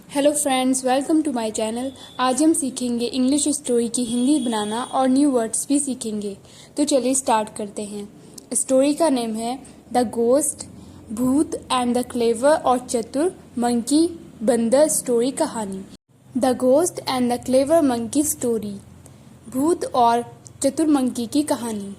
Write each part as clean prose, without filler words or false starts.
Hello friends, welcome to my channel. आज हम सीखेंगे इंग्लिश स्टोरी की हिंदी बनाना और न्यू वर्ड्स भी सीखेंगे। तो चलिए स्टार्ट करते हैं। स्टोरी का नेम है द गोस्ट, भूत एंड द क्लेवर और चतुर मंकी बंदर स्टोरी कहानी। The ghost and the clever monkey story, भूत और चतुर मंकी की कहानी।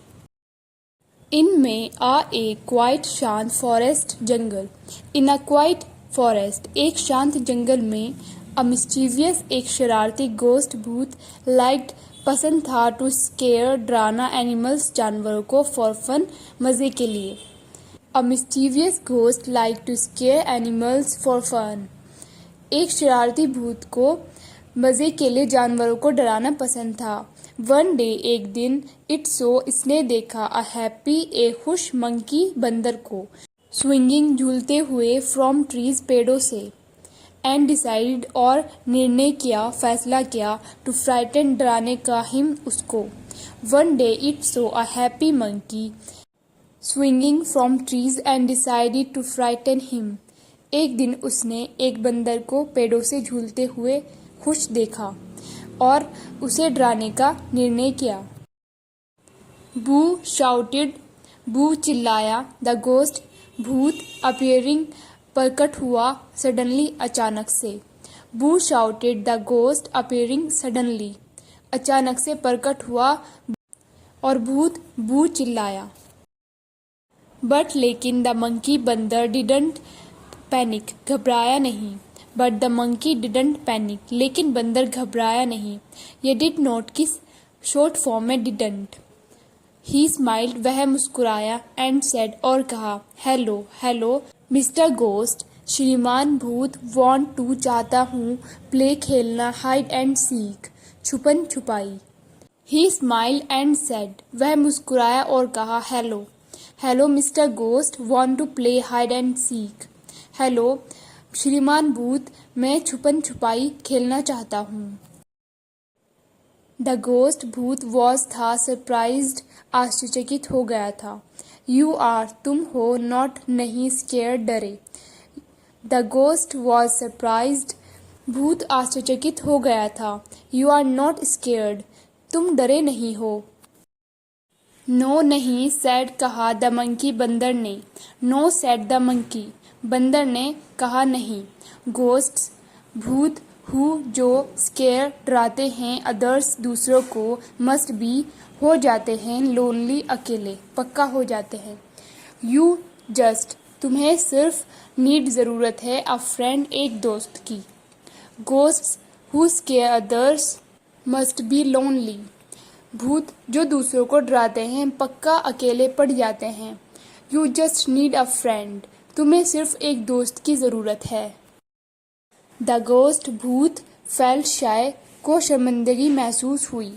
इनमें ए क्वाइट शांत फॉरेस्ट जंगल। इन अ क्वाइट फॉरेस्ट, एक शांत जंगल में, अ मिस्चीवियस, एक शरारती गोस्ट भूत लाइक्ड, पसंद था, टू स्केयर, डराना, एनिमल्स, जानवरों को, फॉर फन, मजे के लिए। A mischievous ghost like to scare animals for fun, एक शरारती भूत को मजे के लिए जानवरों को डराना पसंद था। वन डे, एक दिन, इट सो, इसने देखा, अ हैप्पी, ए खुश, मंकी बंदर को, स्विंगिंग, झूलते हुए, फ्रॉम ट्रीज, पेड़ों से, एंड डिसाइडेड, और निर्णय किया, फैसला किया, टू फ्राइटन, डराने का, हिम, उसको। One day, it saw, a happy monkey swinging from trees and decided to frighten him, एक दिन उसने एक बंदर को पेड़ों से झूलते हुए खुश देखा और उसे डराने का निर्णय किया। बू शाउटेड, बू चिल्लाया, द गोस्ट, भूत, अपीयरिंग, प्रकट हुआ, सडनली, अचानक से। बू shouted, the ghost, appearing suddenly, अचानक से प्रकट हुआ, और भूत, बू चिल्लाया। बट लेकिन, द मंकी बंदर, डिडंट पैनिक, घबराया नहीं। But the monkey didn't panic, लेकिन बंदर घबराया नहीं। ये डिड नॉट की शॉर्ट फॉर्म में डिडंट। ही स्माइल्ड, वह मुस्कुराया, एंड सेड, और कहा, हेलो हेलो मिस्टर गोस्ट, श्रीमान भूत, वांट टू, चाहता हूँ, प्ले, खेलना, हाइड एंड सीक, छुपन छुपाई। ही स्माइल्ड एंड सेड, वह मुस्कुराया और कहा, hello hello mister ghost, want to play, hide and seek. हेलो श्रीमान भूत, मैं छुपन छुपाई खेलना चाहता हूँ। द गोस्ट, भूत, वॉज, था, सरप्राइज्ड, आश्चर्यचकित हो गया था। यू आर, तुम हो, नॉट, नहीं, स्केयर्ड, डरे। द गोस्ट वॉज सरप्राइज्ड, भूत आश्चर्यचकित हो गया था। यू आर नॉट स्केयर्ड, तुम डरे नहीं हो। नो, नहीं, सैड, कहा, द मंकी, बंदर ने। नो, सैड द मंकी, बंदर ने कहा, नहीं। गोस्ट्स, भूत, हु, जो, स्केयर, डराते हैं, अदर्स, दूसरों को, मस्ट बी, हो जाते हैं, लोनली, अकेले, पक्का हो जाते हैं। यू जस्ट, तुम्हें सिर्फ, नीड, ज़रूरत है, अ फ्रेंड, एक दोस्त की। Ghosts, who square others, must be lonely, भूत, जो दूसरों को डराते हैं, पक्का अकेले पड़ जाते हैं। You just need a friend, तुम्हें सिर्फ एक दोस्त की ज़रूरत है। द गोस्ट, भूत, फेल्ट शाय, को शर्मिंदगी महसूस हुई।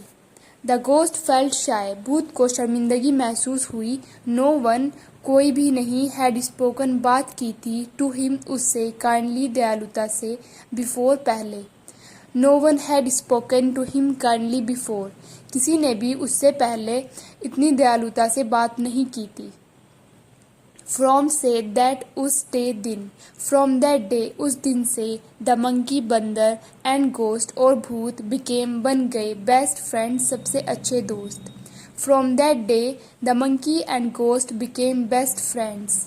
द गोस्ट फेल्ट शाय, भूत को शर्मिंदगी महसूस हुई। नो वन, कोई भी नहीं, हैड स्पोकन, बात की थी, टू हिम, उससे, काइंडली, दयालुता से, बिफोर, पहले। No one had spoken to him kindly before, किसी ने भी उससे पहले इतनी दयालुता से बात नहीं की थी। फ्रॉम से, दैट, उस डे, दिन। फ्रॉम दैट डे, उस दिन से, द मंकी, बंदर, एंड गोस्ट, और भूत, बिकेम, बन गए, बेस्ट फ्रेंड्स, सबसे अच्छे दोस्त। From that day, the monkey and ghost became best friends,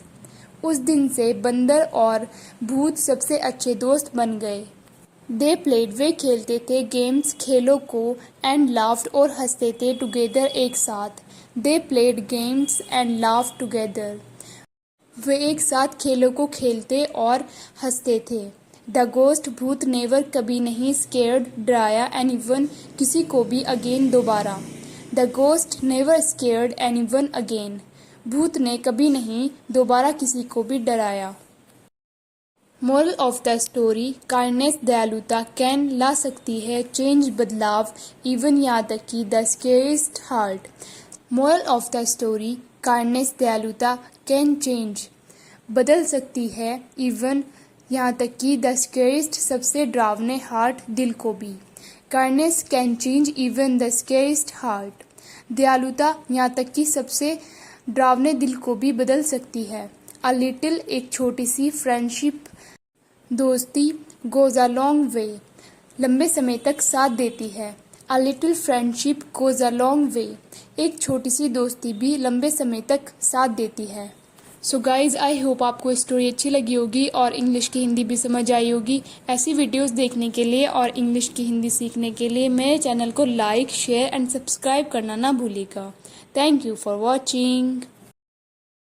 उस दिन से बंदर और भूत सबसे अच्छे दोस्त बन गए। दे प्लेड, वे खेलते थे, गेम्स, खेलों को, एंड लाफ्ड, और हंसते थे, टुगेदर, एक साथ। They played games and laughed together, वे एक साथ खेलों को खेलते और हंसते थे। द गोस्ट, भूत, नेवर, कभी नहीं, स्केयर्ड, डराया, एनीवन, किसी को भी, अगेन, दोबारा। The ghost never scared anyone again, भूत ने कभी नहीं दोबारा किसी को भी डराया। Moral of the story, kindness, दयालुता, कैन, ला सकती है, चेंज, बदलाव, इवन, यहाँ तक कि, the scariest heart. Moral of the story, kindness, दयालुता, कैन चेंज, बदल सकती है, इवन, यहाँ तक कि, द स्केरियस्ट, सबसे डरावने, हार्ट, दिल को भी। Kindness can change even the scariest heart, दयालुता यहाँ तक कि सबसे डरावने दिल को भी बदल सकती है। अ लिटिल, एक छोटी सी, फ्रेंडशिप, दोस्ती, goes a long way, लंबे समय तक साथ देती है। A little friendship goes a long way, एक छोटी सी दोस्ती भी लंबे समय तक साथ देती है। सो गाइज़, आई होप आपको स्टोरी अच्छी लगी होगी और इंग्लिश की हिंदी भी समझ आई होगी। ऐसी वीडियोस देखने के लिए और इंग्लिश की हिंदी सीखने के लिए मेरे चैनल को लाइक, शेयर एंड सब्सक्राइब करना ना भूलिएगा। Thank you for watching.